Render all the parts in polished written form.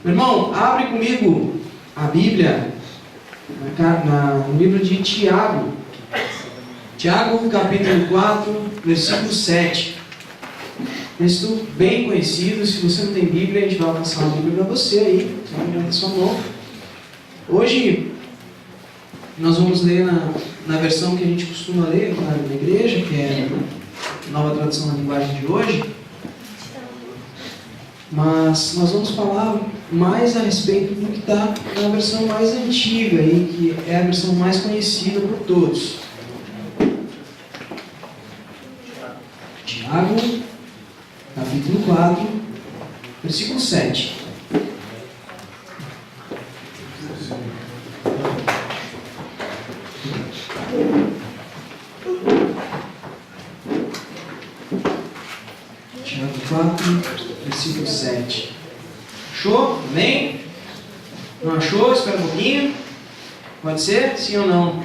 Meu irmão, abre comigo a Bíblia no livro de Tiago. Tiago, capítulo 4, versículo 7. Texto bem conhecido. Se você não tem Bíblia, a gente vai passar uma Bíblia para você aí. Só na sua mão. Hoje, nós vamos ler na versão que a gente costuma ler na igreja, que é a Nova Tradução na Linguagem de hoje. Mas nós vamos falar mais a respeito do que está na versão mais antiga, aí, que é a versão mais conhecida por todos. Tiago, capítulo 4, versículo 7. Tiago 4, versículo 7. Achou? Amém? Não achou? Espera um pouquinho. Pode ser? Sim ou não?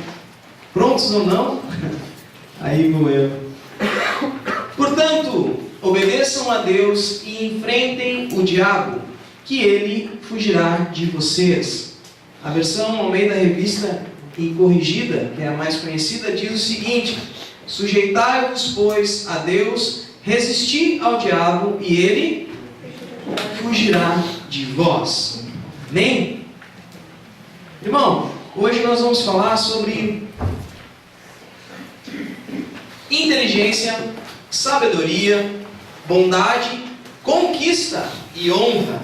Prontos ou não? Aí vou eu. Portanto, obedeçam a Deus e enfrentem o diabo, que ele fugirá de vocês. A versão Almeida Revista e Corrigida, que é a mais conhecida, diz o seguinte: sujeitai-vos, pois, a Deus, resisti ao diabo e ele fugirá de vós. Amém? Irmão, hoje nós vamos falar sobre inteligência, sabedoria, bondade, conquista e honra.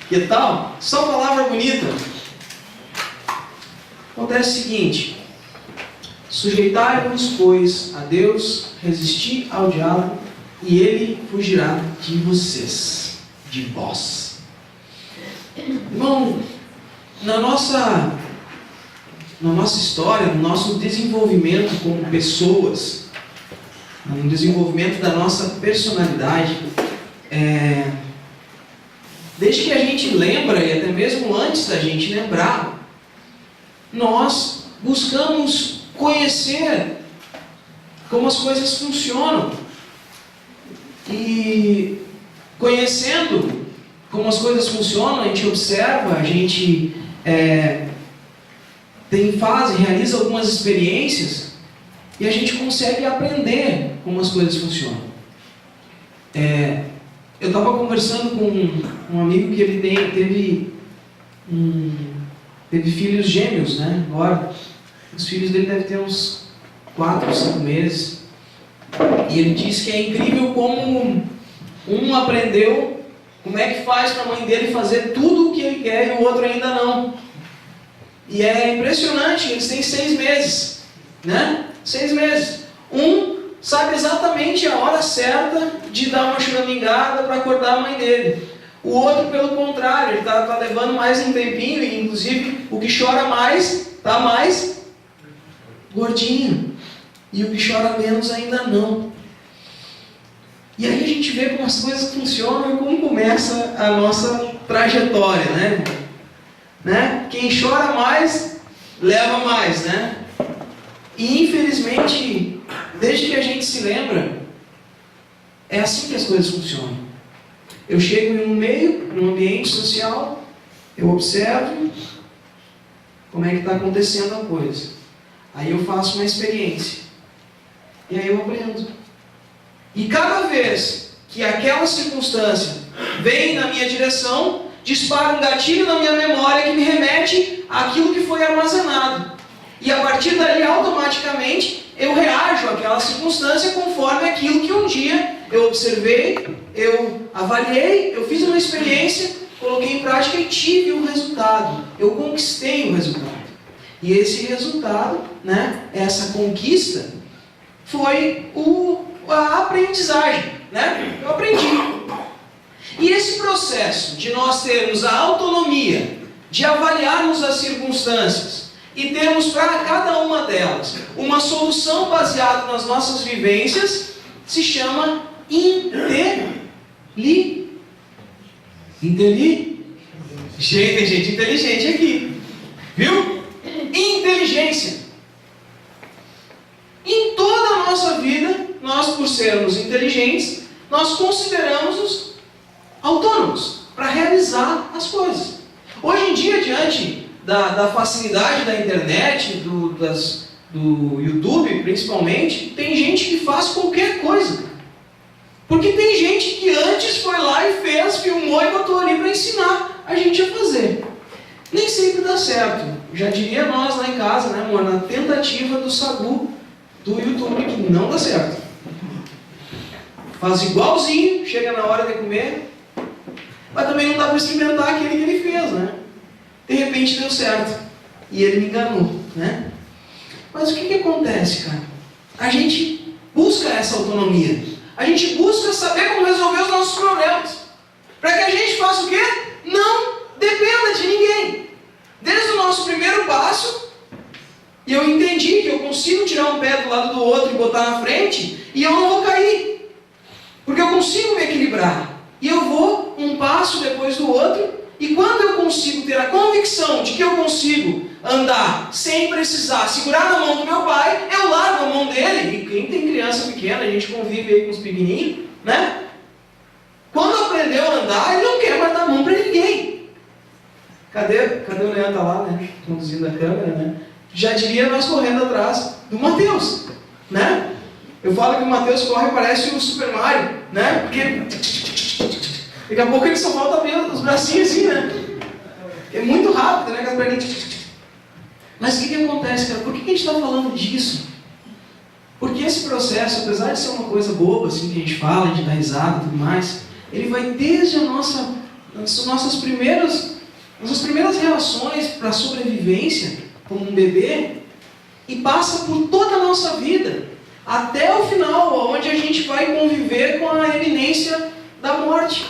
Que tal? Só palavra bonita. Acontece o seguinte: sujeitai-vos, pois, a Deus, resisti ao diabo e ele fugirá de vocês, de vós. Irmão, na nossa história, no nosso desenvolvimento como pessoas, no desenvolvimento da nossa personalidade, desde que a gente lembra, e até mesmo antes da gente lembrar, nós buscamos conhecer como as coisas funcionam. E conhecendo como as coisas funcionam, a gente observa, a gente realiza algumas experiências e a gente consegue aprender como as coisas funcionam. Eu estava conversando com um amigo que ele teve filhos gêmeos, né? Agora, os filhos dele devem ter uns 4 ou 5 meses. E ele disse que é incrível como um aprendeu como é que faz para a mãe dele fazer tudo o que ele quer e o outro ainda não. E é impressionante, eles têm 6 meses, né? 6 meses. Um sabe exatamente a hora certa de dar uma choramingada para acordar a mãe dele. O outro, pelo contrário, ele está levando mais um tempinho, e inclusive o que chora mais está mais gordinho. E o que chora menos ainda não. E aí a gente vê como as coisas funcionam e como começa a nossa trajetória, né? Quem chora mais, leva mais, né? E infelizmente, desde que a gente se lembra, é assim que as coisas funcionam. Eu chego em um meio, num ambiente social, eu observo como é que está acontecendo a coisa. Aí eu faço uma experiência. E aí eu aprendo. E cada vez que aquela circunstância vem na minha direção, dispara um gatilho na minha memória que me remete àquilo que foi armazenado. E a partir dali, automaticamente, eu reajo àquela circunstância conforme aquilo que um dia eu observei, eu avaliei, eu fiz uma experiência, coloquei em prática e tive o resultado. Eu conquistei o resultado. E esse resultado, essa conquista, foi a aprendizagem, Eu aprendi. E esse processo de nós termos a autonomia de avaliarmos as circunstâncias e termos para cada uma delas uma solução baseada nas nossas vivências, se chama inteligência. Tem gente inteligente aqui, viu? Inteligência. Em toda a nossa vida, nós, por sermos inteligentes, nós consideramos-nos autônomos. para realizar as coisas. Hoje em dia, diante da facilidade da internet, do YouTube principalmente, tem gente que faz qualquer coisa. Porque tem gente que antes foi lá e fez, filmou e botou ali para ensinar a gente a fazer. Nem sempre dá certo. Já diria nós lá em casa, né, amor? Na tentativa do sagu do YouTube, que não dá certo. Faz igualzinho, chega na hora de comer, mas também não dá para experimentar aquele que ele fez, né? De repente deu certo. E ele me enganou, né? Mas o que acontece, cara? A gente busca essa autonomia. A gente busca saber como resolver os nossos problemas. Para que a gente faça o quê? Não dependa de ninguém. Desde o nosso primeiro passo, e eu entendi que eu consigo tirar um pé do lado do outro e botar na frente, e eu não vou cair. Porque eu consigo me equilibrar. E eu vou um passo depois do outro, e quando eu consigo ter a convicção de que eu consigo andar sem precisar segurar na mão do meu pai, eu largo a mão dele. E quem tem criança pequena, a gente convive aí com os pequenininhos, né? Quando aprendeu a andar, ele não quer mais dar a mão para ninguém. Cadê o Leandro? Tá lá, né? Conduzindo a câmera, né? Já diria nós correndo atrás do Matheus, né? Eu falo que o Matheus corre e parece o Super Mario, né? Porque daqui a pouco ele só falta abrir os bracinhos assim, né? É muito rápido, né? Mas o que acontece, cara? Por que a gente está falando disso? Porque esse processo, apesar de ser uma coisa boba, assim, que a gente fala, a gente dá risada e tudo mais, ele vai desde as nossas primeiras reações para a sobrevivência, como um bebê, e passa por toda a nossa vida, até o final, onde a gente vai conviver com a iminência da morte.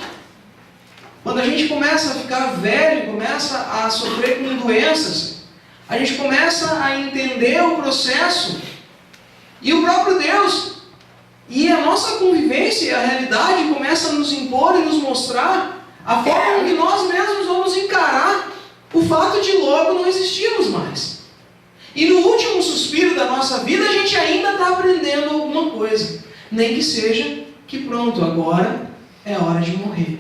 Quando a gente começa a ficar velho, começa a sofrer com doenças, a gente começa a entender o processo e o próprio Deus. E a nossa convivência e a realidade começa a nos impor e nos mostrar a forma com que nós mesmos vamos encarar o fato de logo não existirmos mais. E no último suspiro da nossa vida, a gente ainda está aprendendo alguma coisa. Nem que seja que pronto, agora é a hora de morrer.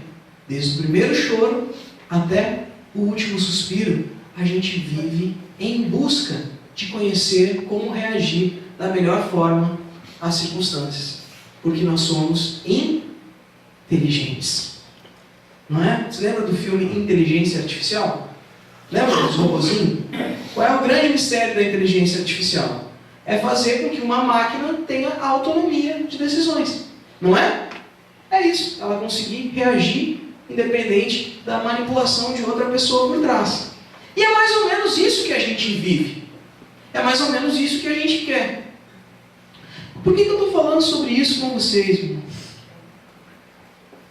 Desde o primeiro choro até o último suspiro, a gente vive em busca de conhecer como reagir da melhor forma às circunstâncias. Porque nós somos inteligentes. Não é? Você lembra do filme Inteligência Artificial? Lembra dos robozinhos? Qual é o grande mistério da inteligência artificial? É fazer com que uma máquina tenha autonomia de decisões. Não é? É isso. Ela conseguir reagir independente da manipulação de outra pessoa por trás. E é mais ou menos isso que a gente vive. É mais ou menos isso que a gente quer. Por que eu estou falando sobre isso com vocês, irmão?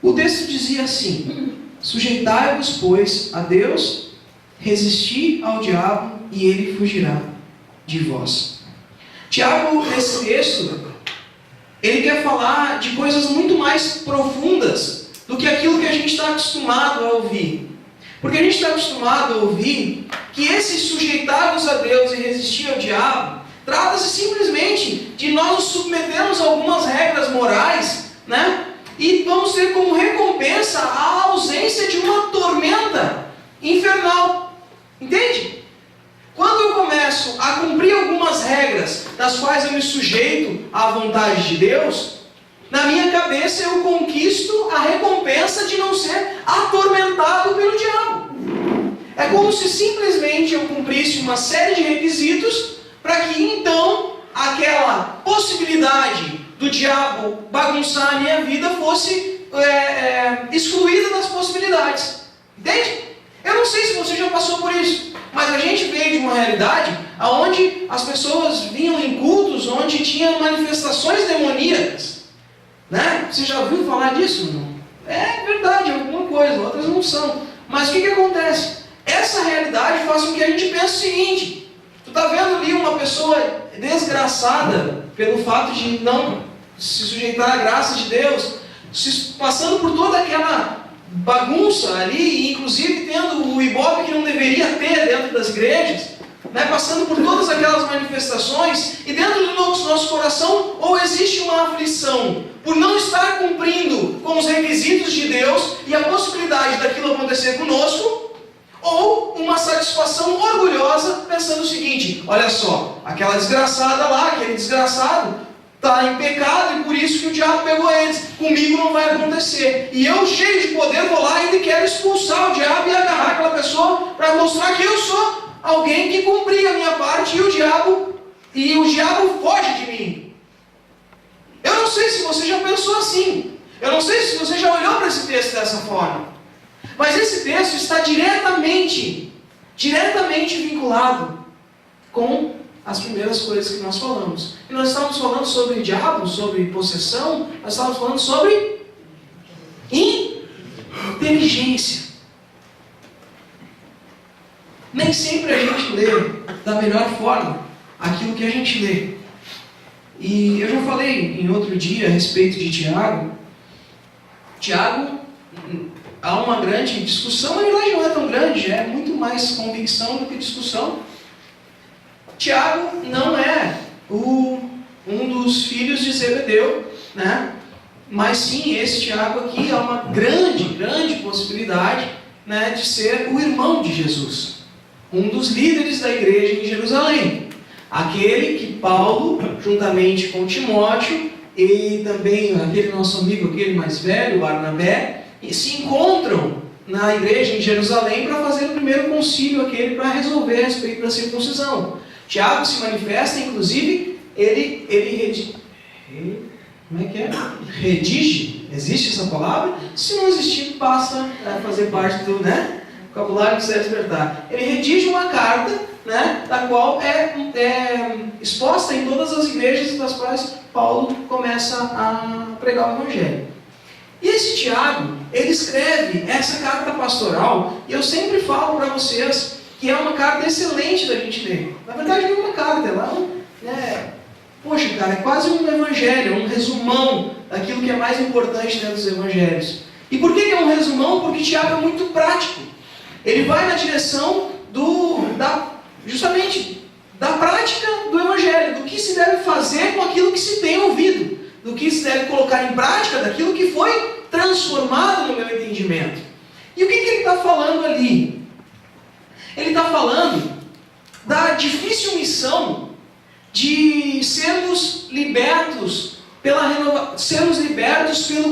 O texto dizia assim: sujeitai-vos, pois, a Deus, resisti ao diabo e ele fugirá de vós. Tiago, nesse texto, ele quer falar de coisas muito mais profundas do que aquilo que a gente está acostumado a ouvir. Porque a gente está acostumado a ouvir que esse sujeitar-vos a Deus e resistir ao diabo trata-se simplesmente de nós nos submetermos a algumas regras morais, né? E vamos ter como recompensa a ausência de uma tormenta infernal. Entende? Quando eu começo a cumprir algumas regras das quais eu me sujeito à vontade de Deus, na minha cabeça eu conquisto a recompensa de não ser atormentado pelo diabo. É como se simplesmente eu cumprisse uma série de requisitos para que então aquela possibilidade do diabo bagunçar a minha vida fosse excluída das possibilidades. Entende? Eu não sei se você já passou por isso, mas a gente veio de uma realidade onde as pessoas vinham em cultos onde tinha manifestações demoníacas. Né? Você já ouviu falar disso? Não? É verdade, alguma coisa, outras não são. Mas o que acontece? Essa realidade faz com que a gente pense o seguinte: tu está vendo ali uma pessoa desgraçada pelo fato de não se sujeitar à graça de Deus, passando por toda aquela bagunça ali, inclusive tendo o ibope que não deveria ter dentro das igrejas, né? Passando por todas aquelas manifestações, e dentro do nosso coração satisfação ou existe uma aflição por não estar cumprindo com os requisitos de Deus e a possibilidade daquilo acontecer conosco, ou uma satisfação orgulhosa pensando o seguinte: olha só, aquela desgraçada lá, aquele desgraçado está em pecado e por isso que o diabo pegou eles, comigo não vai acontecer, e eu cheio de poder vou lá e ainda quero expulsar o diabo e agarrar aquela pessoa para mostrar que eu sou alguém que cumpri a minha parte e o diabo foge de mim. Eu não sei se você já pensou assim, eu não sei se você já olhou para esse texto dessa forma, mas esse texto está diretamente vinculado com as primeiras coisas que nós falamos. E nós estávamos falando sobre diabo, sobre possessão, nós estávamos falando sobre inteligência. Nem sempre a gente lê da melhor forma aquilo que a gente lê. E eu já falei em outro dia a respeito de Tiago. Tiago, há uma grande discussão, na verdade não é tão grande, é muito mais convicção do que discussão. Tiago não é um dos filhos de Zebedeu, né? Mas sim, esse Tiago aqui é uma grande possibilidade, né, de ser o irmão de Jesus, um dos líderes da igreja em Jerusalém, aquele que Paulo, juntamente com Timóteo e também aquele nosso amigo, aquele mais velho, Barnabé, se encontram na igreja em Jerusalém para fazer o primeiro concílio aquele para resolver a respeito da circuncisão. Tiago se manifesta, inclusive, ele redige, existe essa palavra? Se não existir, passa a fazer parte do vocabulário que você deve despertar. Ele redige uma carta, né, da qual é exposta em todas as igrejas das quais Paulo começa a pregar o Evangelho. E esse Tiago, ele escreve essa carta pastoral, e eu sempre falo para vocês que é uma carta excelente da gente ler. Na verdade não é uma carta, poxa cara, é quase um evangelho, um resumão daquilo que é mais importante dentro dos evangelhos. E por que é um resumão? Porque Tiago é muito prático. Ele vai na direção justamente da prática do evangelho, do que se deve fazer com aquilo que se tem ouvido, do que se deve colocar em prática daquilo que foi transformado no meu entendimento. E o que ele está falando ali? Ele está falando da difícil missão de sermos libertos pelo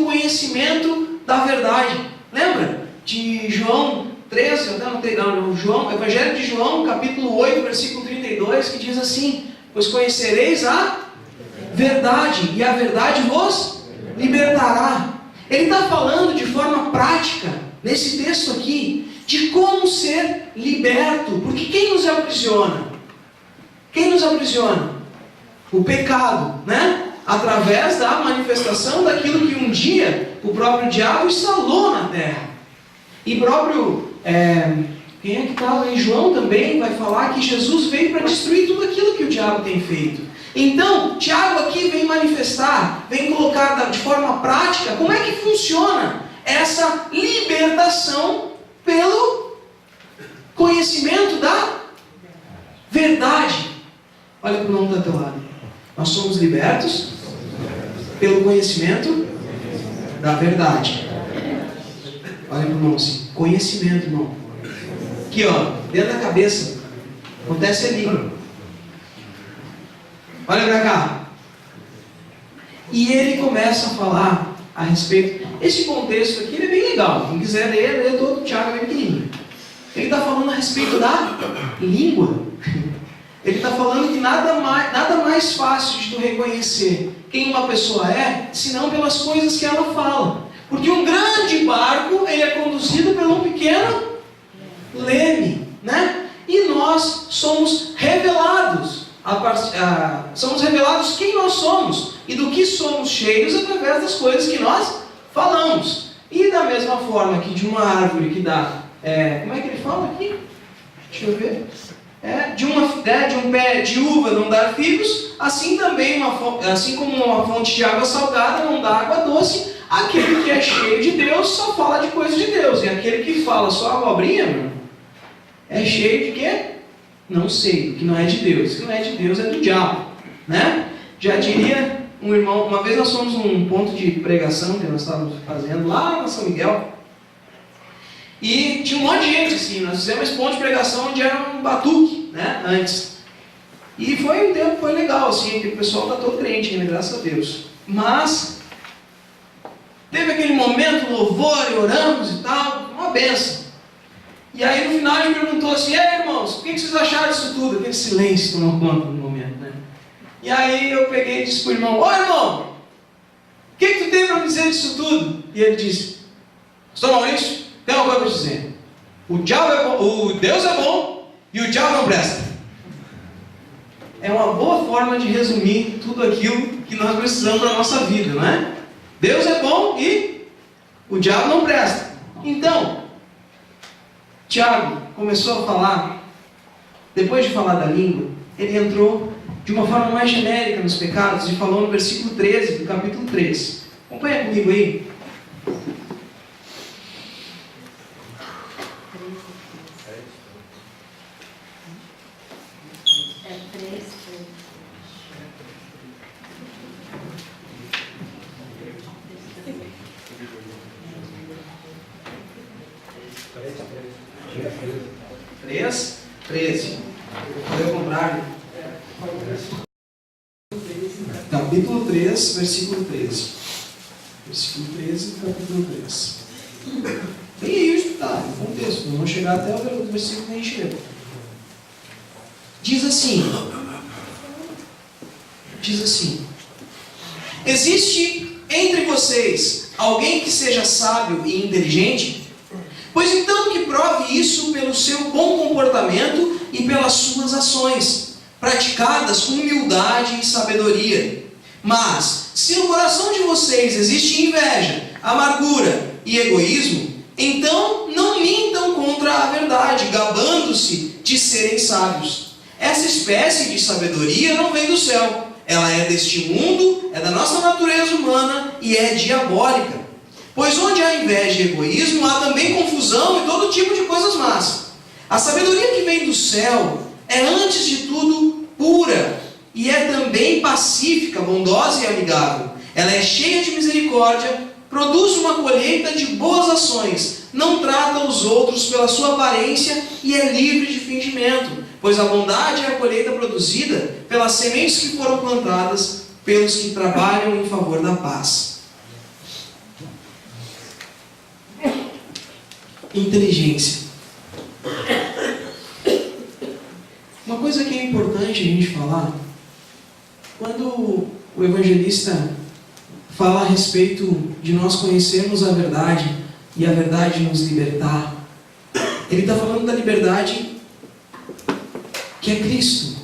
conhecimento da verdade. Lembra de João 13, Evangelho de João, capítulo 8, versículo 32, que diz assim: pois conhecereis a verdade, e a verdade vos libertará. Ele está falando de forma prática, nesse texto aqui, de como ser liberto. Porque quem nos aprisiona? Quem nos aprisiona? O pecado, né? Através da manifestação daquilo que um dia o próprio diabo instalou na terra. E próprio, quem é que estava em João também vai falar que Jesus veio para destruir tudo aquilo que o diabo tem feito. Então, Tiago aqui vem manifestar, vem colocar de forma prática como é que funciona essa libertação pelo conhecimento da verdade. Olha para o nome do teu lado. Nós somos libertos pelo conhecimento da verdade. Olha para o irmão assim. Conhecimento, irmão. Aqui, ó, dentro da cabeça. Acontece ali. Olha para cá. E ele começa a falar a respeito. Esse contexto aqui ele é bem legal. Quem quiser ler, lê todo o Tiago, é bem pequenininho. Ele está falando a respeito da língua. Ele está falando que nada mais fácil de tu reconhecer quem uma pessoa é, senão pelas coisas que ela fala. Porque um grande barco, ele é conduzido por um pequeno leme, né? E nós somos revelados. Somos revelados quem nós somos e do que somos cheios através das coisas que nós falamos. E da mesma forma que de uma árvore que dá, como é que ele fala aqui? Deixa eu ver. De um pé de uva não dar figos, assim também, assim como uma fonte de água salgada não dá água doce, aquele que é cheio de Deus só fala de coisas de Deus, e aquele que fala só abobrinha, meu, é cheio de quê? Não sei, que não é de Deus. Que não é de Deus é do diabo, né? Já diria um irmão, uma vez nós fomos num ponto de pregação que nós estávamos fazendo lá na São Miguel, e tinha um monte de gente assim, nós fizemos esse ponto de pregação onde era um batuque, né, antes. E foi um tempo, foi legal, assim, que o pessoal está todo crente ainda, graças a Deus. Mas teve aquele momento, louvor, e oramos e tal, uma benção. E aí no final ele perguntou assim: ei, irmãos, o que vocês acharam disso tudo? Aquele silêncio tomou conta no momento, né? E aí eu peguei e disse para o irmão: ô irmão, o que tu tem para me dizer disso tudo? E ele disse: pastor Maurício, tem uma coisa para dizer. O diabo é bom, o Deus é bom e o diabo não presta. É uma boa forma de resumir tudo aquilo que nós precisamos na nossa vida, não é? Deus é bom e o diabo não presta. Então, Tiago começou a falar, depois de falar da língua, ele entrou de uma forma mais genérica nos pecados e falou no versículo 13 do capítulo 3. Acompanha comigo aí. Três, 13. Foi ao contrário. Capítulo 3, versículo 13. Versículo 13, capítulo 3. Bem aí o tá, no contexto. Não vamos chegar até o versículo que a gente leu. Diz assim: existe entre vocês alguém que seja sábio e inteligente? Pois então que prove isso pelo seu bom comportamento e pelas suas ações, praticadas com humildade e sabedoria. Mas, se no coração de vocês existe inveja, amargura e egoísmo, então não mintam contra a verdade, gabando-se de serem sábios. Essa espécie de sabedoria não vem do céu. Ela é deste mundo, é da nossa natureza humana e é diabólica. Pois onde há inveja e egoísmo, há também confusão e todo tipo de coisas más. A sabedoria que vem do céu é, antes de tudo, pura e é também pacífica, bondosa e amigável. Ela é cheia de misericórdia, produz uma colheita de boas ações, não trata os outros pela sua aparência e é livre de fingimento, pois a bondade é a colheita produzida pelas sementes que foram plantadas pelos que trabalham em favor da paz. Inteligência. Uma coisa que é importante a gente falar, quando o evangelista fala a respeito de nós conhecermos a verdade e a verdade nos libertar, ele está falando da liberdade que é Cristo,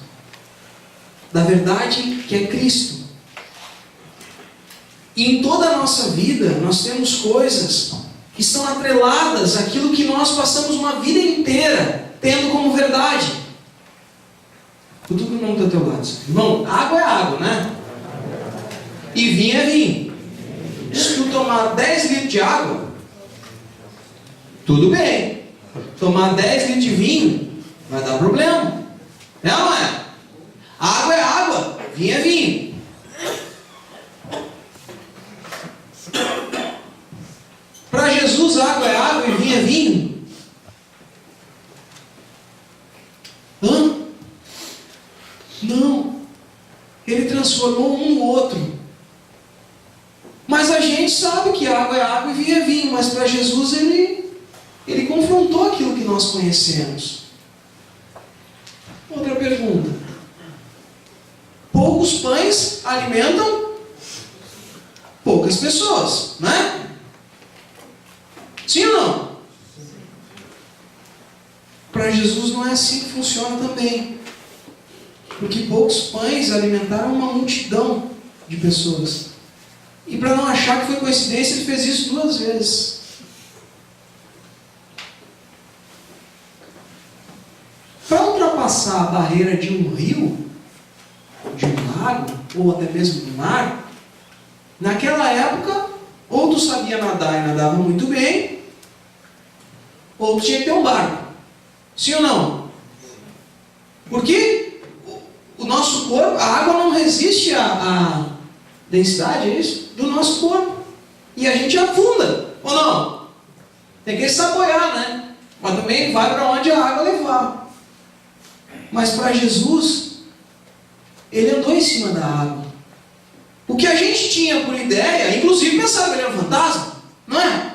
da verdade que é Cristo. E em toda a nossa vida nós temos coisas que estão atreladas àquilo que nós passamos uma vida inteira tendo como verdade. Cutuca o irmão do teu lado. Irmão, água é água, né? E vinho é vinho. Se tu tomar 10 litros de água, tudo bem. Tomar 10 litros de vinho vai dar problema. É ou não é? Água é água, vinho é vinho. Para Jesus, água é água e vinho é vinho? Hã? Não. Ele transformou um no outro. Mas a gente sabe que água é água e vinho é vinho. Mas para Jesus ele confrontou aquilo que nós conhecemos. Outra pergunta. Poucos pães alimentam poucas pessoas, não é? Sim ou não? Para Jesus não é assim que funciona também. Porque poucos pães alimentaram uma multidão de pessoas. E para não achar que foi coincidência, ele fez isso 2 vezes. Para ultrapassar a barreira de um rio, de um lago, ou até mesmo do mar, naquela época, ou tu sabia nadar e nadava muito bem, ou tu tinha que ter um barco. Sim ou não? Porque O nosso corpo, a água não resiste à densidade, é isso? Do nosso corpo. E a gente afunda, ou não? Tem que se apoiar, né? Mas também vai para onde a água levar. Mas para Jesus, ele andou em cima da água. O que a gente tinha por ideia, inclusive pensava que ele era um fantasma, não é?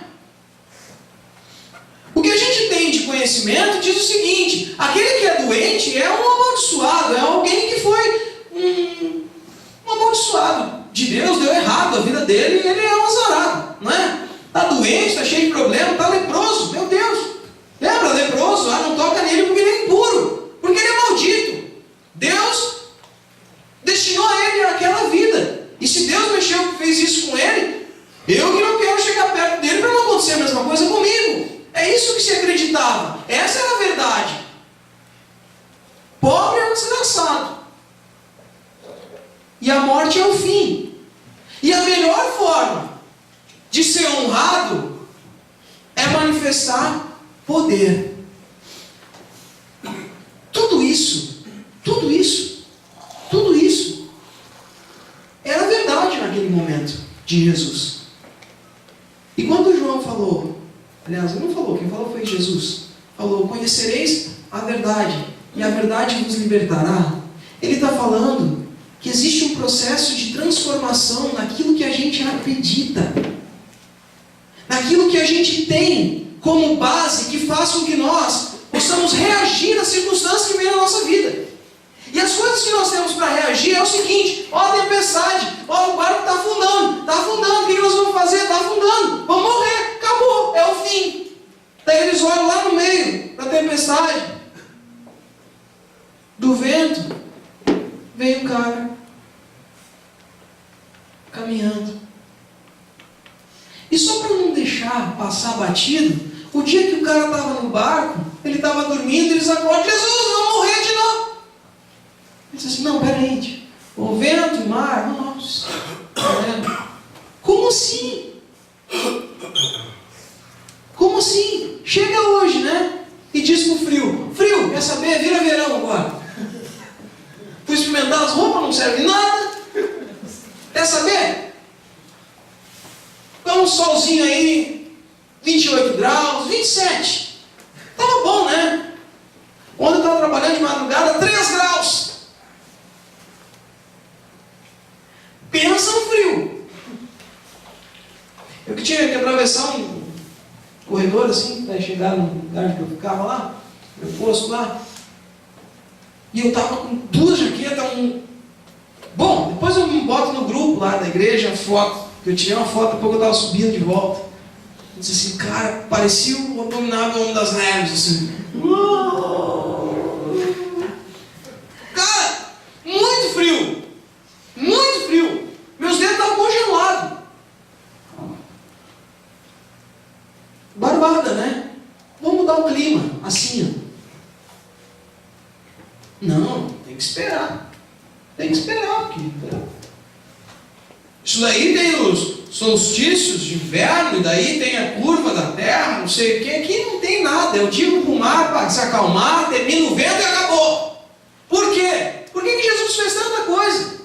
O que a gente tem de conhecimento diz o seguinte: aquele que é doente é um amaldiçoado, é alguém que foi um amaldiçoado de Deus, deu errado a vida dele e ele é um azarado, não é? Está doente, está cheio de problema, está leproso, meu Deus. Lembra, leproso? Não toca nele porque ele é impuro, porque ele é maldito. Deus destinou ele àquela vida. E se Deus fez isso com ele, eu que não quero chegar perto dele para não acontecer a mesma coisa comigo. É isso que se acreditava. Essa era a verdade. Pobre é um desgraçado. E a morte é o fim. E a melhor forma de ser honrado é manifestar poder. Tudo isso era verdade naquele momento de Jesus. E quando João falou, aliás, ele não falou, quem falou foi Jesus, falou: conhecereis a verdade, e a verdade vos libertará. Ele está falando que existe um processo de transformação naquilo que a gente acredita, naquilo que a gente tem como base, que faz com que nós possamos reagir às circunstâncias que vêm na nossa vida. E as coisas que nós temos para reagir é o seguinte: ó, a tempestade, ó, o barco está afundando, o que nós vamos fazer? Está afundando, vamos morrer, acabou, é o fim. Daí eles olham lá no meio da tempestade, do vento, vem um cara caminhando. E só para não deixar passar batido, o dia que o cara estava no barco, ele estava dormindo, eles acordam: Jesus, vamos morrer de novo. Ele disse assim: não, peraí, tio. O vento, o mar, nossa. Como assim? Como assim? Chega hoje, né? E diz pro frio: frio, quer saber? Vira verão agora. Fui experimentar as roupas, não serve nada. Quer saber? Então um solzinho aí, 28 graus, 27. Tava bom, né? Ontem eu estava trabalhando de madrugada, 3 graus. Pensa no frio. Eu que tinha que atravessar um corredor assim, para chegar no lugar que eu ficava lá, meu posto lá. E eu estava com 2 jaquetas, Bom, depois eu me boto no grupo lá da igreja, foto. Eu tirei uma foto, depois eu estava subindo de volta. Eu disse assim, cara, parecia o abominável homem das neves, assim. Cara, muito frio. Muito frio. Meus dedos estavam congelados. Barbada, né? Vamos mudar o clima, assim, ó. Não, tem que esperar. Tem que esperar, porque... Isso daí tem os solstícios de inverno, e daí tem a curva da terra, não sei o que. Aqui não tem nada. Eu digo para o mar para se acalmar, termina o vento e acabou. Por quê? Por que Jesus fez tanta coisa?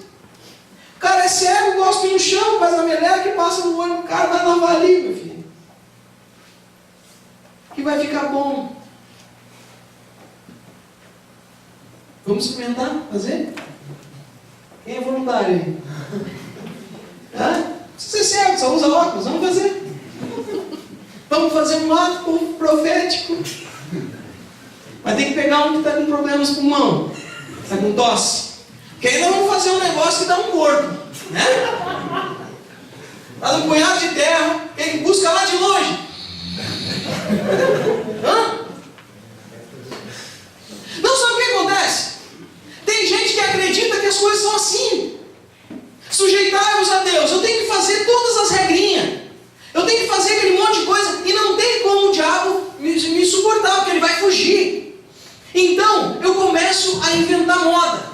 O cara é cego, gosta no chão, faz a meleca e passa no olho do cara, vai lavar ali, meu filho. Que vai ficar bom. Vamos experimentar? Fazer? Quem é voluntário aí? Não precisa ser cego, só usa óculos, vamos fazer. Vamos fazer um ato profético. Mas tem que pegar um que está com problemas no pulmão, está com tosse. Porque ainda vamos fazer um negócio que dá um corpo, né? Faz um punhado de terra, quem busca lá de longe. Não sabe o que acontece? Tem gente que acredita que as coisas são assim. Sujeitai-vos a Deus. Eu tenho que fazer todas as regrinhas. Eu tenho que fazer aquele monte de coisa. E não tem como o diabo me suportar, porque ele vai fugir. Então, eu começo a inventar moda.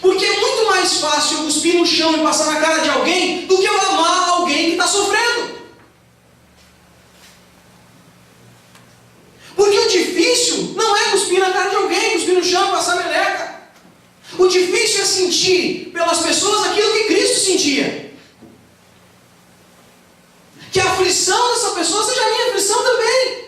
Porque é muito mais fácil eu cuspir no chão e passar na cara de alguém do que eu amar alguém que está sofrendo. Porque o difícil não é cuspir na cara de alguém, cuspir no chão e passar meleca. O difícil é sentir pelas pessoas aquilo que Cristo sentia. Que a aflição dessa pessoa seja a minha aflição também.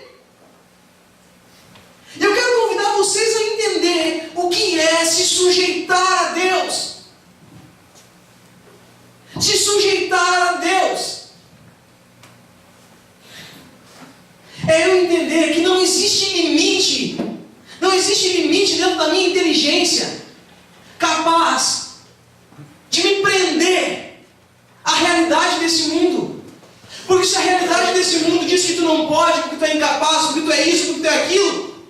Eu quero convidar vocês a entender o que é se sujeitar a Deus. Se sujeitar a Deus é eu entender que não existe limite dentro da minha inteligência capaz de me prender à realidade desse mundo. Porque se a realidade desse mundo diz que tu não pode, porque tu é incapaz, porque tu é isso, porque tu é aquilo,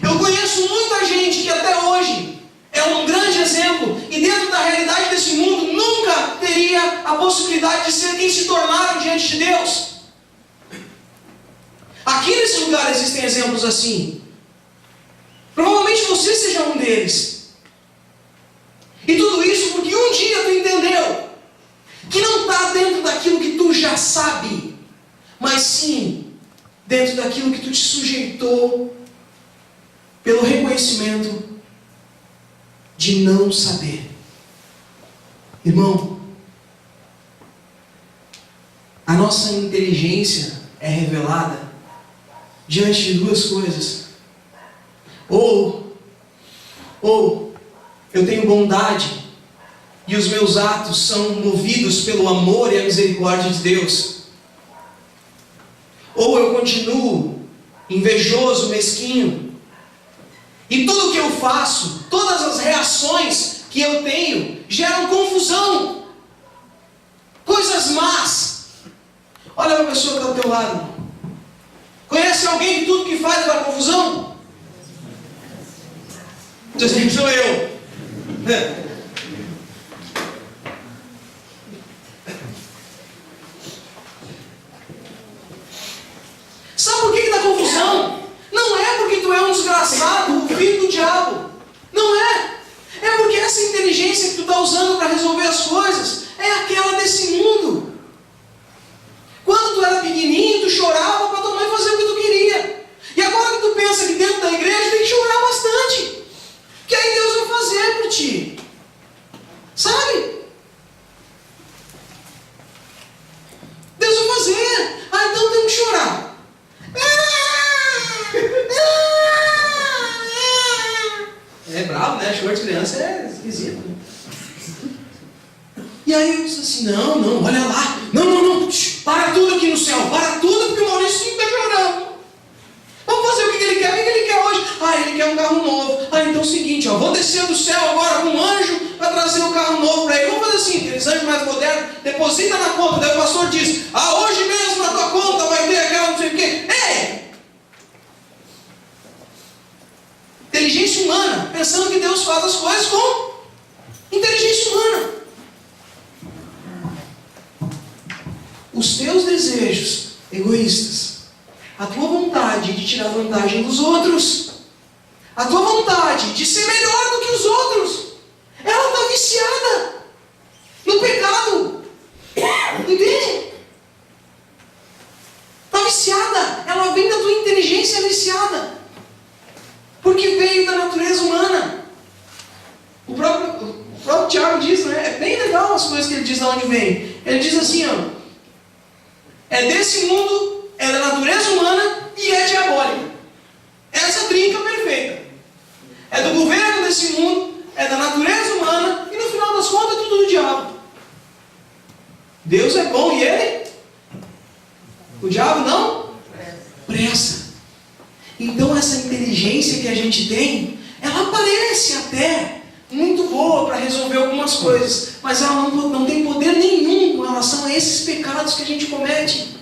eu conheço muita gente que até hoje é um grande exemplo e dentro da realidade desse mundo nunca teria a possibilidade de ser quem se tornaram diante de Deus. Aqui nesse lugar existem exemplos assim. Provavelmente você seja um deles. E tudo isso porque um dia tu entendeu que não está dentro daquilo que tu já sabe, mas sim dentro daquilo que tu te sujeitou pelo reconhecimento de não saber. Irmão, a nossa inteligência é revelada diante de duas coisas. Ou eu tenho bondade e os meus atos são movidos pelo amor e a misericórdia de Deus. Ou eu continuo invejoso, mesquinho, e tudo que eu faço, todas as reações que eu tenho, geram confusão, coisas más. Olha a pessoa que está ao teu lado. Conhece alguém que tudo que faz dá confusão? Sou eu. Sabe por que dá confusão? Não é porque tu é um desgraçado, o filho do diabo. Não é. É porque essa inteligência que tu está usando para resolver as coisas é aquela desse mundo. Quando tu era pequenininho, tu chorava para tua mãe fazer o que tu queria. E agora que tu pensa que dentro da igreja tem que chorar bastante. Que aí Deus vai fazer por ti. Sabe? Deus vai fazer. Ah, então tem que chorar. É bravo, né? Choro de criança é esquisito. E aí eu disse assim, não, olha lá. Não, para tudo aqui no céu. Para tudo, porque o Maurício está chorando. Vamos fazer o que ele quer. O que ele quer hoje? Ah, ele quer um carro novo. Ah, então é o seguinte, vou descer do céu agora com um anjo para trazer um carro novo para ele. Vamos fazer assim, aqueles anjos mais modernos, deposita na conta. Daí o pastor diz, hoje mesmo na tua conta vai ter aquela não sei o quê. Ei! Inteligência humana, pensando que Deus faz as coisas com inteligência humana. Os teus desejos egoístas, a tua vontade de tirar vantagem dos outros, a tua vontade de ser melhor do que os outros, ela está viciada no pecado. Entende? Está viciada. Ela vem da tua inteligência viciada. Porque veio da natureza humana. O próprio Tiago diz, né? É bem legal as coisas que ele diz de onde vem. Ele diz assim, é desse mundo, é da natureza humana e é diabólica. Essa trinca perfeita. É do governo desse mundo, é da natureza humana e no final das contas é tudo do diabo. Deus é bom e ele? O diabo não? Presta. Então essa inteligência que a gente tem, ela parece até muito boa para resolver algumas coisas, mas ela não tem poder nenhum com relação a esses pecados que a gente comete.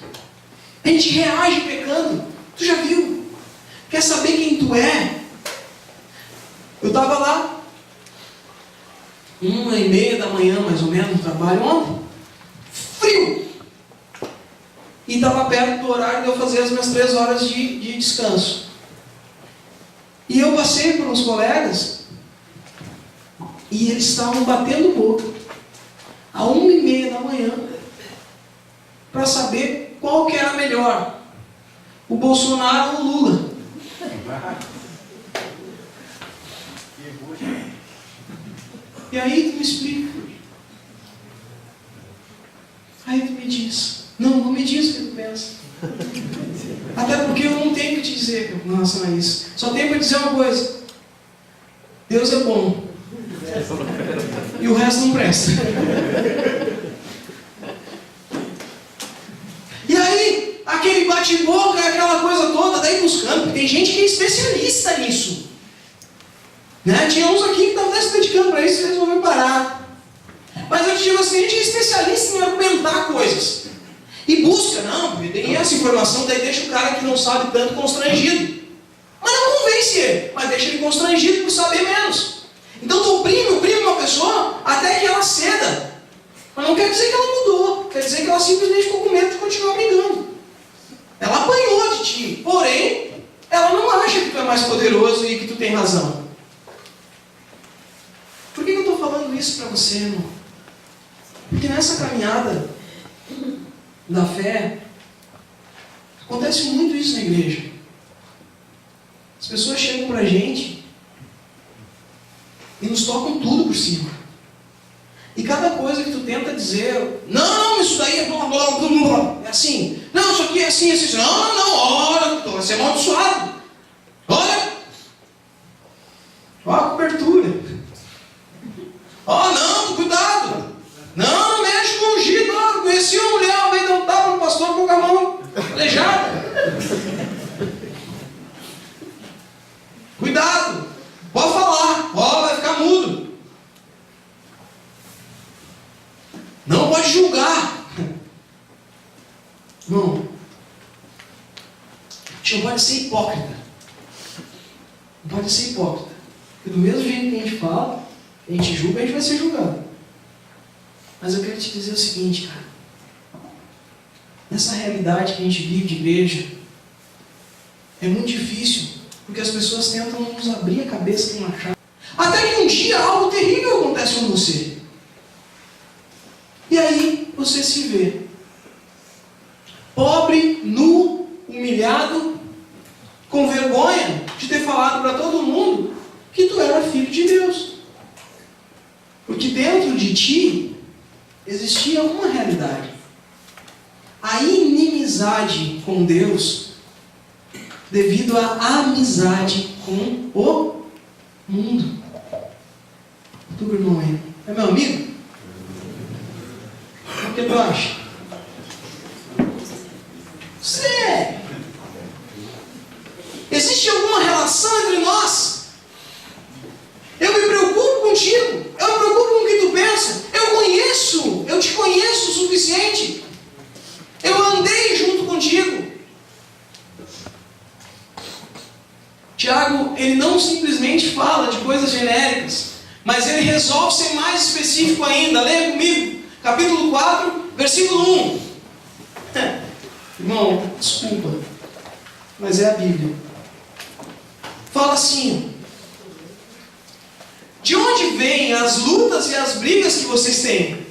A gente reage pecando. Tu já viu? Quer saber quem tu é? Eu estava lá 1h30 da manhã mais ou menos no trabalho ontem, frio, e estava perto do horário de eu fazer as minhas 3 horas de descanso. E eu passei por uns colegas e eles estavam batendo boca a 1h30 da manhã para saber qual que era melhor, o Bolsonaro ou o Lula. E aí tu me explica. Aí tu me diz. Não me diz o que tu pensa. Até porque eu não tenho o que te dizer com relação a isso. Só tenho para dizer uma coisa. Deus é bom. E o resto não presta. E aí, aquele bate-boca, aquela coisa toda, daí buscando, porque tem gente que é especialista nisso. Né? Tinha uns aqui que estavam se dedicando para isso e resolveram parar. Mas eu te digo assim, a gente é especialista em argumentar coisas. E busca, não, porque tem essa informação, daí deixa o cara que não sabe tanto constrangido. Mas não convence ele, mas deixa ele constrangido por saber menos. Então tu oprime uma pessoa até que ela ceda. Mas não quer dizer que ela mudou, quer dizer que ela simplesmente ficou com medo de continuar brigando. Ela apanhou de ti, porém, ela não acha que tu é mais poderoso e que tu tem razão. Por que eu estou falando isso para você, irmão? Porque nessa caminhada da fé, acontece muito isso na igreja. As pessoas chegam para a gente e nos tocam tudo por cima. E cada coisa que tu tenta dizer, não, isso daí é blá, blá, blá, blá, é assim. Não, isso aqui é assim, assim. Não, olha, tu vai ser amaldiçoado. Olha a cobertura. Não, cuidado. Não mexe com o ungido. Eu conheci uma mulher, ela veio dar um tapa no pastor com a mão aleijada. Cuidado. Pode falar. Vai ficar mudo. Não pode julgar. Não. A gente não pode ser hipócrita. Não pode ser hipócrita. Porque do mesmo jeito que a gente fala, a gente julga, a gente vai ser julgado. Mas eu quero te dizer o seguinte, cara. Nessa realidade que a gente vive de igreja, é muito difícil, porque as pessoas tentam nos abrir a cabeça com uma chave. Até que um dia algo terrível acontece com você. E aí você se vê pobre, nu, humilhado, com vergonha de ter falado para todo mundo que tu era filho de Deus. Porque dentro de ti existia uma realidade. A inimizade com Deus devido à amizade com o mundo. Tu, irmão, é meu amigo? O que tu acha? Sério? Existe alguma relação entre nós? Eu me preocupo contigo. Eu me preocupo com o que tu pensa. Eu te conheço o suficiente. Eu andei junto contigo. Tiago, ele não simplesmente fala de coisas genéricas, mas ele resolve ser mais específico ainda. Leia comigo, capítulo 4, versículo 1. Irmão, desculpa, mas é a Bíblia. Fala assim: de onde vêm as lutas e as brigas que vocês têm?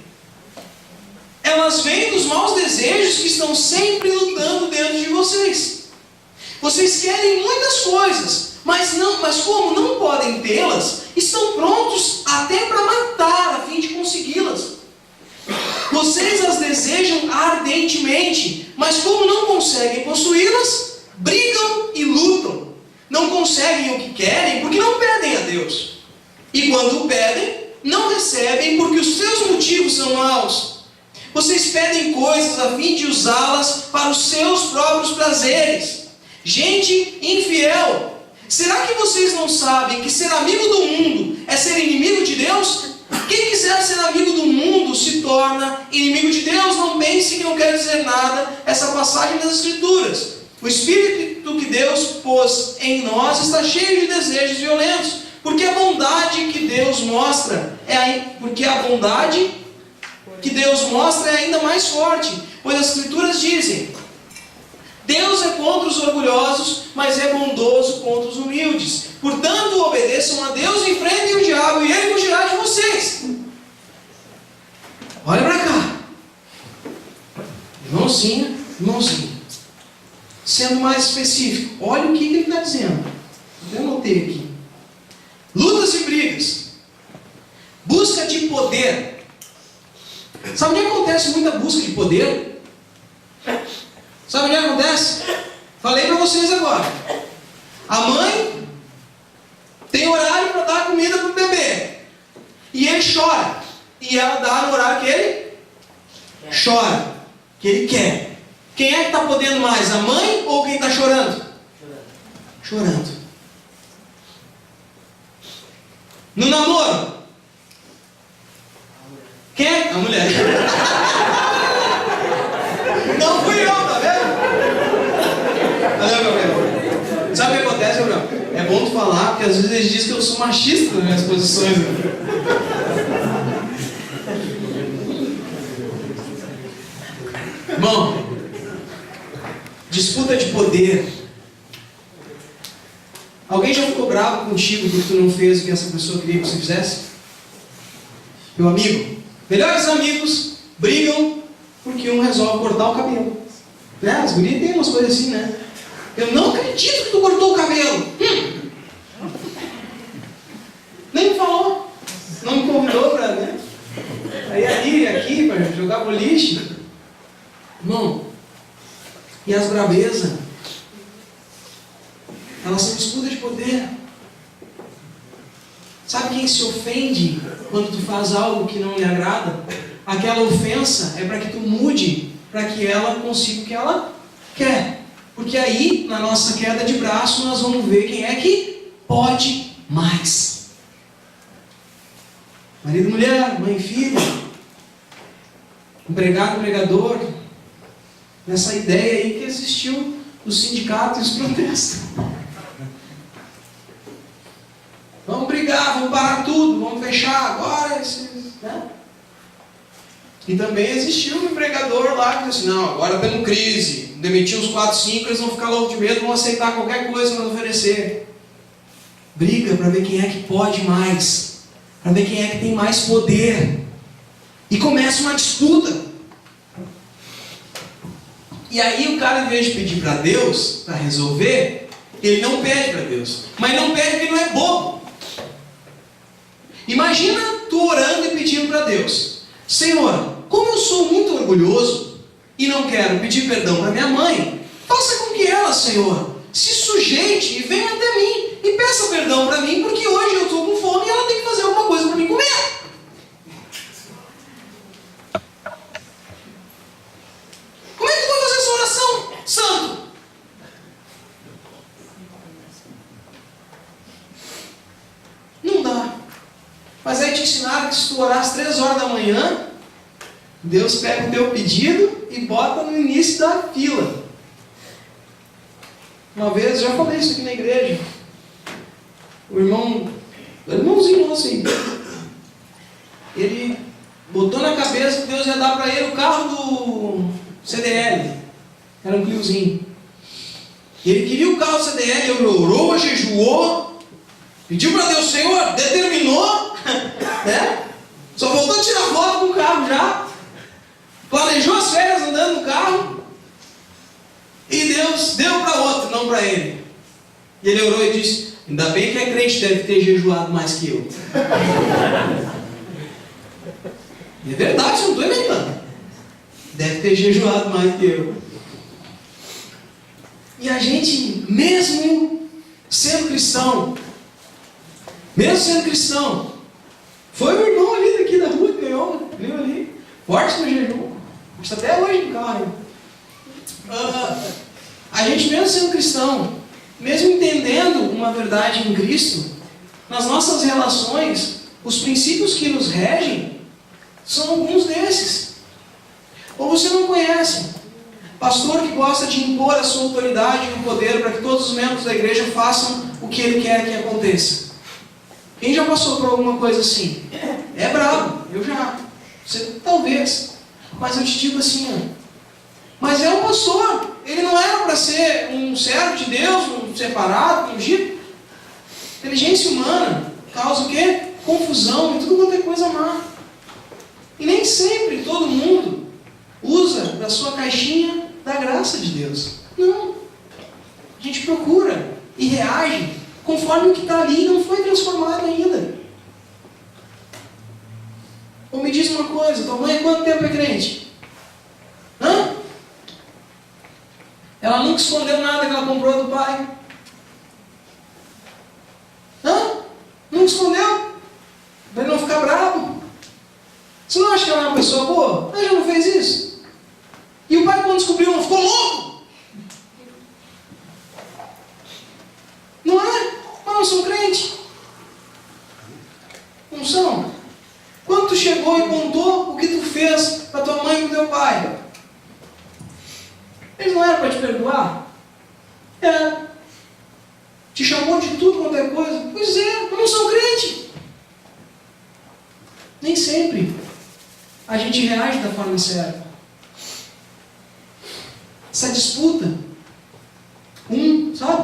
Elas vêm dos maus desejos que estão sempre lutando dentro de vocês. Vocês querem muitas coisas, mas como não podem tê-las, estão prontos até para matar a fim de consegui-las. Vocês as desejam ardentemente, mas como não conseguem possuí-las, brigam e lutam. Não conseguem o que querem porque não pedem a Deus. E quando o pedem, não recebem porque os seus motivos são maus. Vocês pedem coisas a fim de usá-las para os seus próprios prazeres. Gente infiel, será que vocês não sabem que ser amigo do mundo é ser inimigo de Deus? Quem quiser ser amigo do mundo se torna inimigo de Deus. Não pense que não quer dizer nada essa passagem das Escrituras. O Espírito que Deus pôs em nós está cheio de desejos violentos, porque a bondade que Deus mostra é ainda mais forte, pois as Escrituras dizem: Deus é contra os orgulhosos, mas é bondoso contra os humildes. Portanto, obedeçam a Deus e enfrentem o diabo, e ele fugirá de vocês. Olha para cá. Irmãozinho. Sendo mais específico, olha o que ele está dizendo. Eu anotei aqui. Lutas e brigas. Busca Sabe onde acontece muita busca de poder? Sabe onde acontece? Falei para vocês agora. A mãe tem horário para dar comida para o bebê. E ele chora. E ela dá no horário que ele chora. Que ele quer. Quem é que está podendo mais? A mãe ou quem está chorando? Chorando. No namoro? Quem é? A mulher. Não fui eu, tá vendo? Valeu, Gabriel. Sabe o que acontece, Gabriel? É bom tu falar, porque às vezes eles dizem que eu sou machista nas minhas posições. Irmão, disputa de poder. Alguém já ficou bravo contigo porque tu não fez o que essa pessoa queria que você fizesse? Meu amigo, melhores amigos brigam porque um resolve cortar o cabelo. Né? As gurias têm umas coisas assim, né? Eu não acredito que tu cortou o cabelo. Nem me falou. Não me convidou para, né? Aí ali, aqui, para jogar boliche. Irmão, e as bravezas? Elas são disputa de poder. Sabe quem se ofende quando tu faz algo que não lhe agrada? Aquela ofensa é para que tu mude, para que ela consiga o que ela quer. Porque aí, na nossa queda de braço, nós vamos ver quem é que pode mais. Marido e mulher, mãe e filho, empregado e empregador. Nessa ideia aí que existiu o sindicato e os protestos. Vamos brigar, vamos parar tudo, vamos fechar agora. Né? E também existiu um empregador lá que disse, não, agora temos crise. Demitir os 4, 5, eles vão ficar loucos de medo, vão aceitar qualquer coisa que nós oferecer. Briga para ver quem é que pode mais. Para ver quem é que tem mais poder. E começa uma disputa. E aí o cara, em vez de pedir para Deus, para resolver, ele não pede para Deus. Mas não pede porque não é bobo. Imagina tu orando e pedindo para Deus. Senhor, como eu sou muito orgulhoso e não quero pedir perdão para minha mãe, faça com que ela, Senhor, se sujeite e venha até mim e peça perdão para mim, porque hoje eu estou com fome e ela tem que fazer alguma coisa para mim comer. Como é que tu vai fazer essa oração, santo? Não dá. Mas aí te ensinaram que se tu orar às 3 horas da manhã, Deus pega o teu pedido e bota no início da fila. Uma vez, já falei isso aqui na igreja, o irmãozinho nosso aí, ele botou na cabeça que Deus ia dar para ele o carro do CDL, era um Cliozinho. Ele queria o carro do CDL, ele orou, jejuou, pediu para Deus, Senhor, determinou, né? Só faltou tirar foto com o carro já. Planejou as férias andando no carro. E Deus deu para outro, não para ele. E ele orou e disse, ainda bem que é crente, deve ter jejuado mais que eu. E é verdade, eu não estou inventando. Deve ter jejuado mais que eu. E a gente, mesmo sendo cristão, foi o irmão ali daqui da rua que ganhou, viu ali, forte no jejum, está até hoje no carro. A gente mesmo sendo cristão, mesmo entendendo uma verdade em Cristo, nas nossas relações, os princípios que nos regem são alguns desses. Ou você não conhece? Pastor que gosta de impor a sua autoridade e o poder para que todos os membros da igreja façam o que ele quer que aconteça. Quem já passou por alguma coisa assim? É bravo, eu já. Você talvez. Mas eu te digo assim, mas é um pastor. Ele não era para ser um servo de Deus, um separado, ungido. Inteligência humana causa o quê? Confusão e tudo quanto é coisa má. E nem sempre todo mundo usa da sua caixinha da graça de Deus. Não. A gente procura e reage conforme o que está ali não foi transformado ainda. Ou me diz uma coisa, tua mãe há quanto tempo é crente? Hã? Ela nunca escondeu nada que ela comprou do pai? Hã? Nunca escondeu? Para ele não ficar bravo. Você não acha que ela é uma pessoa boa? Ela já não fez isso. E o pai, quando descobriu, não ficou louco? Não é? Mas não são crente. Não são? Quando tu chegou e contou o que tu fez para tua mãe e para teu pai, eles não eram para te perdoar? Era. Te chamou de tudo quanto é coisa? Pois é, mas não são crente. Nem sempre a gente reage da forma certa. Essa disputa,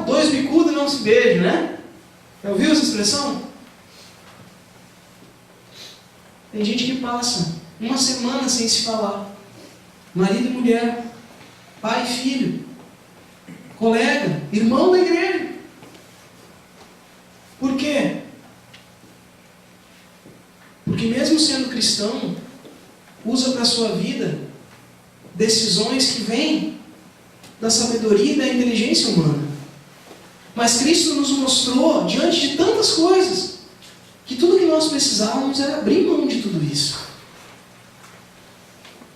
dois bicudos não se beijam, né? Já ouviu essa expressão? Tem gente que passa uma semana sem se falar. Marido e mulher, pai e filho, colega, irmão da igreja. Por quê? Porque mesmo sendo cristão, usa para a sua vida decisões que vêm da sabedoria e da inteligência humana. Mas Cristo nos mostrou, diante de tantas coisas, que tudo que nós precisávamos era abrir mão de tudo isso.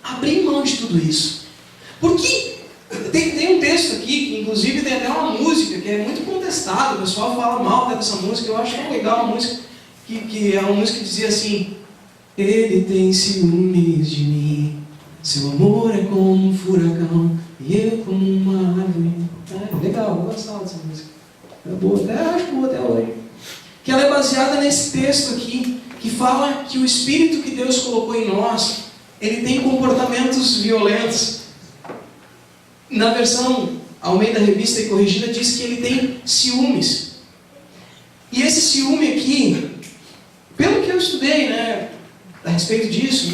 Abrir mão de tudo isso. Porque tem um texto aqui, que inclusive tem até uma música, que é muito contestada, o pessoal fala mal dessa música, eu acho tão legal a música, que é uma música que dizia assim: ele tem ciúmes de mim, seu amor é como um furacão, e eu como uma árvore. Legal, eu gostava dessa música. É boa, acho boa até hoje. Que ela é baseada nesse texto aqui, que fala que o Espírito que Deus colocou em nós, ele tem comportamentos violentos. Na versão Almeida Revista e Corrigida diz que ele tem ciúmes. E esse ciúme aqui, pelo que eu estudei, né, a respeito disso,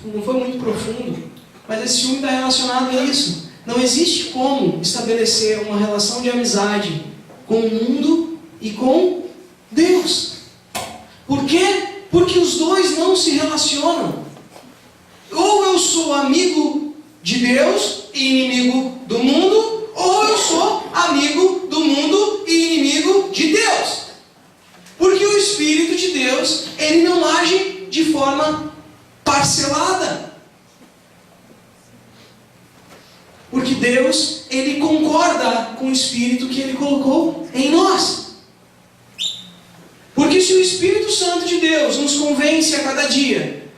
não foi muito profundo, mas esse ciúme está relacionado a isso. Não existe como estabelecer uma relação de amizade com o mundo e com Deus. Por quê? Porque os dois não se relacionam. Ou eu sou amigo de Deus e inimigo do mundo, ou eu sou amigo do mundo e inimigo de Deus. Porque o Espírito de Deus, ele não age de forma parcelada. Porque Deus, ele concorda com o Espírito que ele colocou em nós. Porque se o Espírito Santo de Deus nos convence a cada dia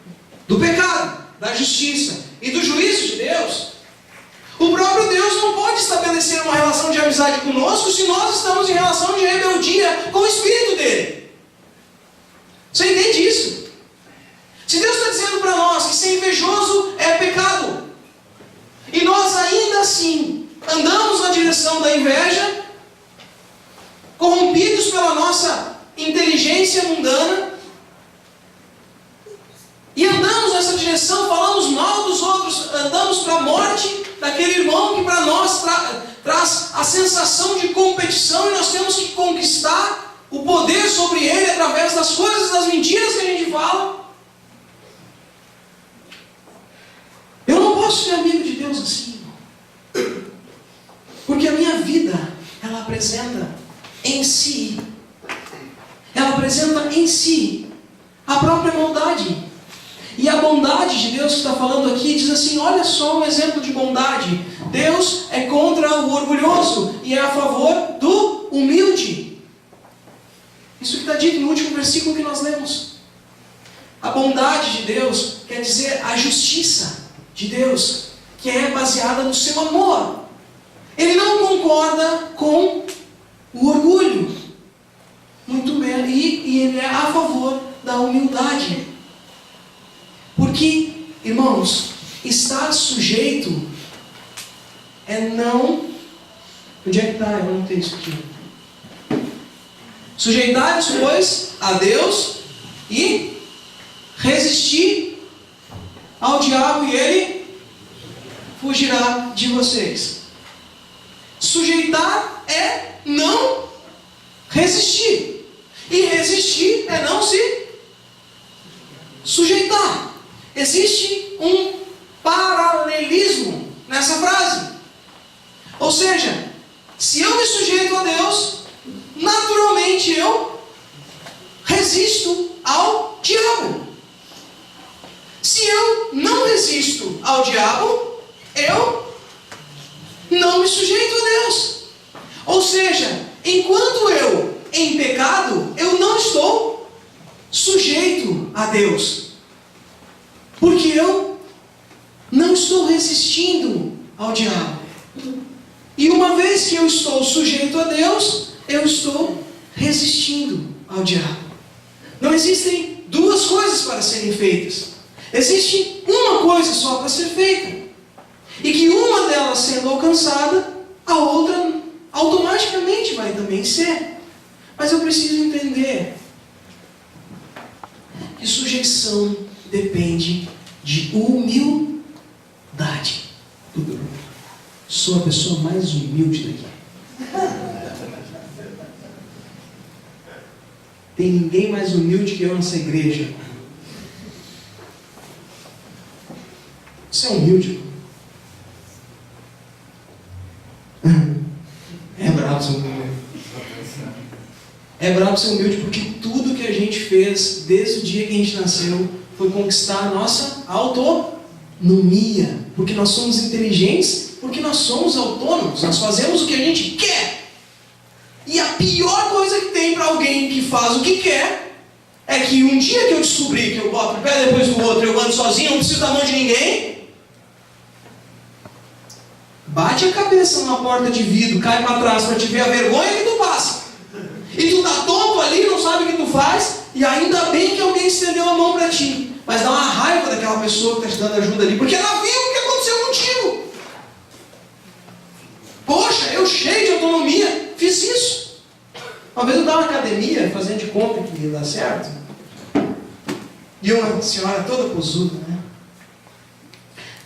do pecado, da justiça e do juízo de Deus, o próprio Deus não pode estabelecer uma relação de amizade conosco se nós estamos em relação de rebeldia com o Espírito dele. Você entende isso? Se Deus está dizendo para nós que ser invejoso é pecado, e nós ainda assim andamos na direção da inveja, corrompidos pela nossa inteligência mundana, e andamos nessa direção, falamos mal dos outros, andamos para a morte daquele irmão que para nós traz a sensação de competição, e nós temos que conquistar o poder sobre ele através das coisas, das mentiras que a gente fala. Eu não posso ser amigo de Deus assim, porque a minha vida, ela apresenta em si a própria maldade. E a bondade de Deus que está falando aqui diz assim: olha só um exemplo de bondade. Deus é contra o orgulhoso e é a favor do humilde. Isso que está dito no último versículo que nós lemos. A bondade de Deus quer dizer a justiça de Deus, que é baseada no seu amor. Ele não concorda com o orgulho, muito menos, e ele é a favor da humildade. Porque, irmãos, estar sujeito é não... Onde é que está? Eu não tenho isso aqui. Sujeitar-vos, pois, a Deus e resistir ao diabo e ele fugirá de vocês. Sujeitar é não resistir. E resistir é não se sujeitar. Existe um paralelismo nessa frase. Ou seja, se eu me sujeito a Deus, naturalmente eu resisto ao diabo. Se eu não resisto ao diabo, eu não me sujeito a Deus. Ou seja, enquanto eu em pecado, eu não estou sujeito a Deus. Porque eu não estou resistindo ao diabo. E uma vez que eu estou sujeito a Deus, eu estou resistindo ao diabo. Não existem duas coisas para serem feitas. Existe uma coisa só para ser feita. E que uma delas sendo alcançada, a outra automaticamente vai também ser. Mas eu preciso entender que sujeição depende de humildade. Sou a pessoa mais humilde daqui. Tem ninguém mais humilde que eu nessa igreja. Você é humilde? É brabo ser humilde. É brabo ser humilde porque tudo que a gente fez desde o dia que a gente nasceu foi conquistar a nossa autonomia. Porque nós somos inteligentes, porque nós somos autônomos. Nós fazemos o que a gente quer. E a pior coisa que tem para alguém que faz o que quer é que um dia que eu descobrir que eu boto um pé depois do outro, eu ando sozinho, não preciso da mão de ninguém, bate a cabeça numa porta de vidro, cai para trás para te ver a vergonha que tu passa. E tu tá tonto ali, não sabe o que tu faz, e ainda bem que alguém estendeu a mão para ti. Mas dá uma raiva daquela pessoa que está te dando ajuda ali, porque ela viu o que aconteceu contigo. Poxa, eu cheio de autonomia, fiz isso. Uma vez eu estava na academia, fazendo de conta que ia dar certo, e uma senhora toda posuda, né?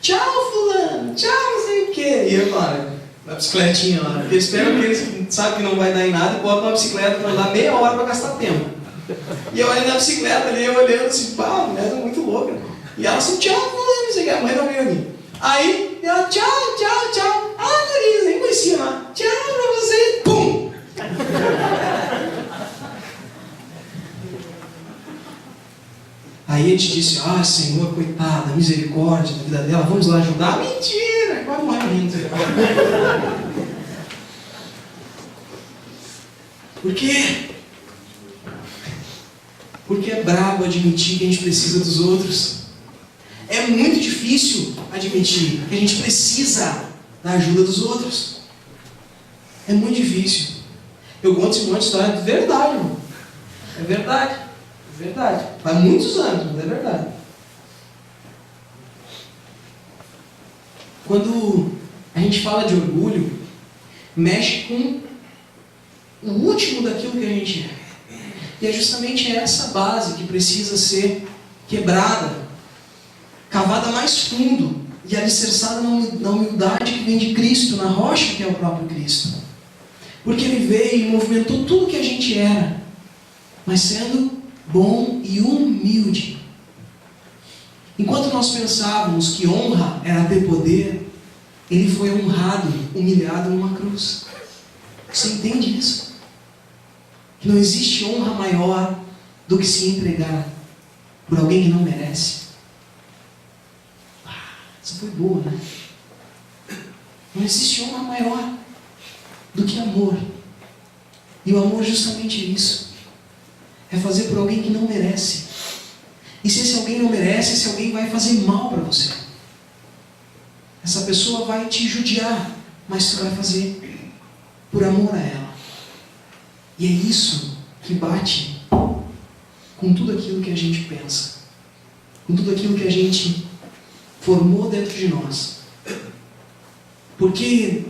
Tchau, fulano, tchau, não sei o quê. E eu, claro, na bicicletinha lá, porque eu espero que eles sabem que não vai dar em nada e botam uma bicicleta para andar meia hora para gastar tempo. E eu olhei na bicicleta ali, eu olhando assim, pá, a mulher tá muito louca. E ela assim, tchau, fulano, não sei o que, a mãe não veio ali. Aí, ela, tchau, tchau, tchau. Ah, Marisa, nem conhecia lá. Tchau pra você, pum! Aí a gente disse, ah, Senhor, coitada, misericórdia da vida dela, vamos lá ajudar. Mentira, quase morrendo. Por quê? Porque é brabo admitir que a gente precisa dos outros. É muito difícil admitir que a gente precisa da ajuda dos outros. É muito difícil. Eu conto esse monte de história de verdade, irmão. É verdade. É verdade. Faz muitos anos, mas é verdade. Quando a gente fala de orgulho, mexe com o último daquilo que a gente é. E é justamente essa base que precisa ser quebrada, cavada mais fundo e alicerçada na humildade que vem de Cristo, na rocha que é o próprio Cristo. Porque Ele veio e movimentou tudo que a gente era, mas sendo bom e humilde. Enquanto nós pensávamos que honra era ter poder, Ele foi honrado, humilhado numa cruz. Você entende isso? Que não existe honra maior do que se entregar por alguém que não merece. Isso foi boa, né? Não existe honra maior do que amor. E o amor justamente é isso. É fazer por alguém que não merece. E se esse alguém não merece, esse alguém vai fazer mal para você. Essa pessoa vai te judiar, mas tu vai fazer por amor a ela. E é isso que bate com tudo aquilo que a gente pensa, com tudo aquilo que a gente formou dentro de nós. Porque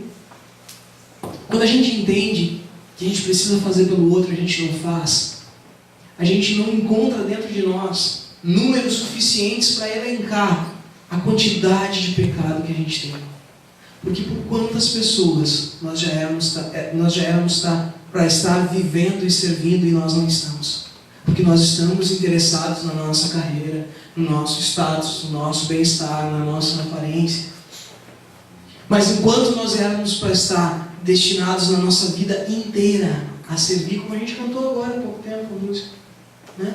quando a gente entende que a gente precisa fazer pelo outro, a gente não faz, a gente não encontra dentro de nós números suficientes para elencar a quantidade de pecado que a gente tem. Porque por quantas pessoas nós já éramos para estar vivendo e servindo e nós não estamos. Porque nós estamos interessados na nossa carreira, no nosso status, no nosso bem-estar, na nossa aparência. Mas enquanto nós éramos para estar destinados na nossa vida inteira a servir, como a gente cantou agora há pouco tempo a música, né?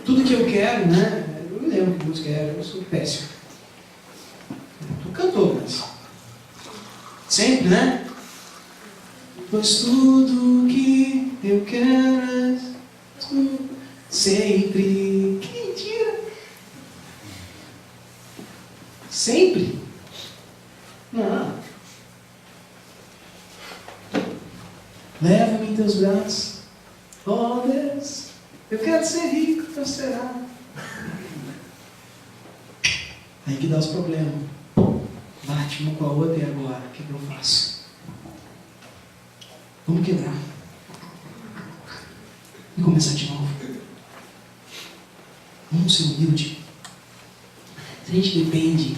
Tudo que eu quero, né? Eu me lembro que música era, eu sou péssimo. Tu cantou, mas sempre, né? Pois tudo que eu quero é tu, sempre. Que mentira! Sempre? Não. Leva-me em teus braços, oh Deus, eu quero ser rico, prosperar. Aí que dá os problemas. Bate uma com a outra e agora? O que eu faço? Vamos quebrar. E começar de novo. Vamos ser humilde. Se a gente depende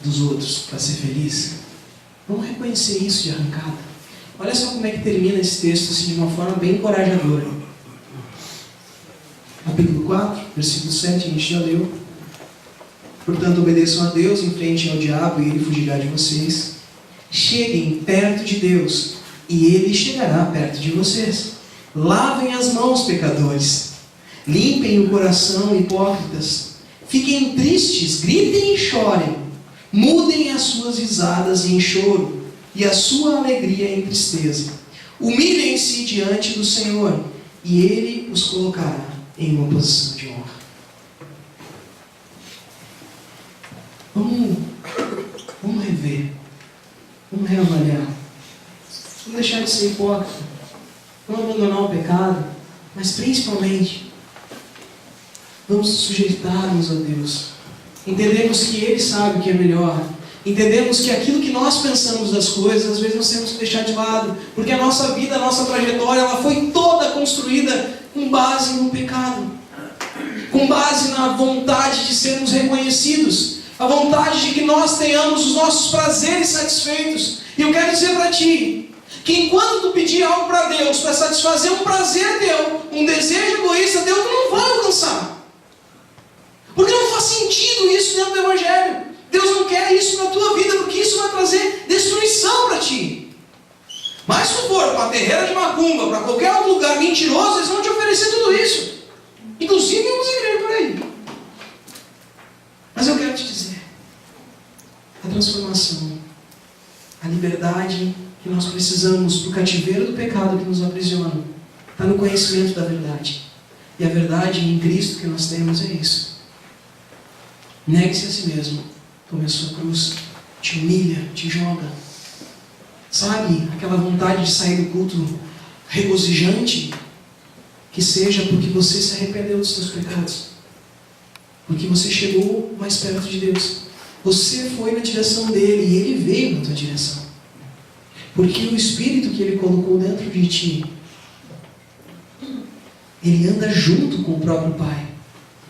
dos outros para ser feliz, vamos reconhecer isso de arrancada. Olha só como é que termina esse texto assim, de uma forma bem encorajadora. Capítulo 4, versículo 7, a gente já leu. Portanto, obedeçam a Deus, enfrentem ao diabo e ele fugirá de vocês. Cheguem perto de Deus e ele chegará perto de vocês. Lavem as mãos, pecadores. Limpem o coração, hipócritas. Fiquem tristes, gritem e chorem. Mudem as suas risadas em choro e a sua alegria em tristeza. Humilhem-se diante do Senhor e ele os colocará em uma posição de honra. Vamos rever. Vamos reavaliar. Vamos deixar de ser hipócrita. Vamos abandonar o pecado. Mas principalmente, vamos sujeitar-nos a Deus. Entendemos que Ele sabe o que é melhor. Entendemos que aquilo que nós pensamos das coisas, às vezes nós temos que deixar de lado. Porque a nossa vida, a nossa trajetória, ela foi toda construída com base no pecado. Com base na vontade de sermos reconhecidos. A vontade de que nós tenhamos os nossos prazeres satisfeitos. E eu quero dizer para ti, que enquanto tu pedir algo para Deus, para satisfazer um prazer teu, um desejo egoísta teu, tu não vai alcançar. Porque não faz sentido isso dentro do Evangelho. Deus não quer isso na tua vida, porque isso vai trazer destruição para ti. Mas se tu for para a terreira de macumba, para qualquer outro lugar mentiroso, eles vão te oferecer tudo isso. Inclusive em algumas igrejas por aí. Mas eu quero te dizer, a transformação, a liberdade que nós precisamos para o cativeiro do pecado que nos aprisiona, está no conhecimento da verdade. E a verdade em Cristo que nós temos é isso. Negue-se a si mesmo, tome a sua cruz, te humilha, te joga. Sabe, aquela vontade de sair do culto regozijante, que seja porque você se arrependeu dos seus pecados. Porque você chegou mais perto de Deus. Você foi na direção dele e ele veio na tua direção. Porque o Espírito que ele colocou dentro de ti, ele anda junto com o próprio Pai.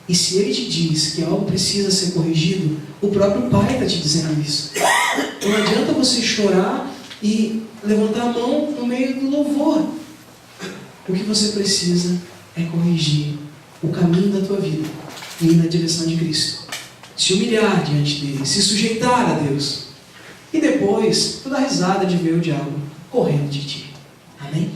E se ele te diz que algo precisa ser corrigido, o próprio Pai está te dizendo isso. Não adianta você chorar e levantar a mão no meio do louvor. O que você precisa é corrigir o caminho da tua vida e ir na direção de Cristo. Se humilhar diante dele, se sujeitar a Deus. E depois, tu dá risada de ver o diabo correndo de ti. Amém?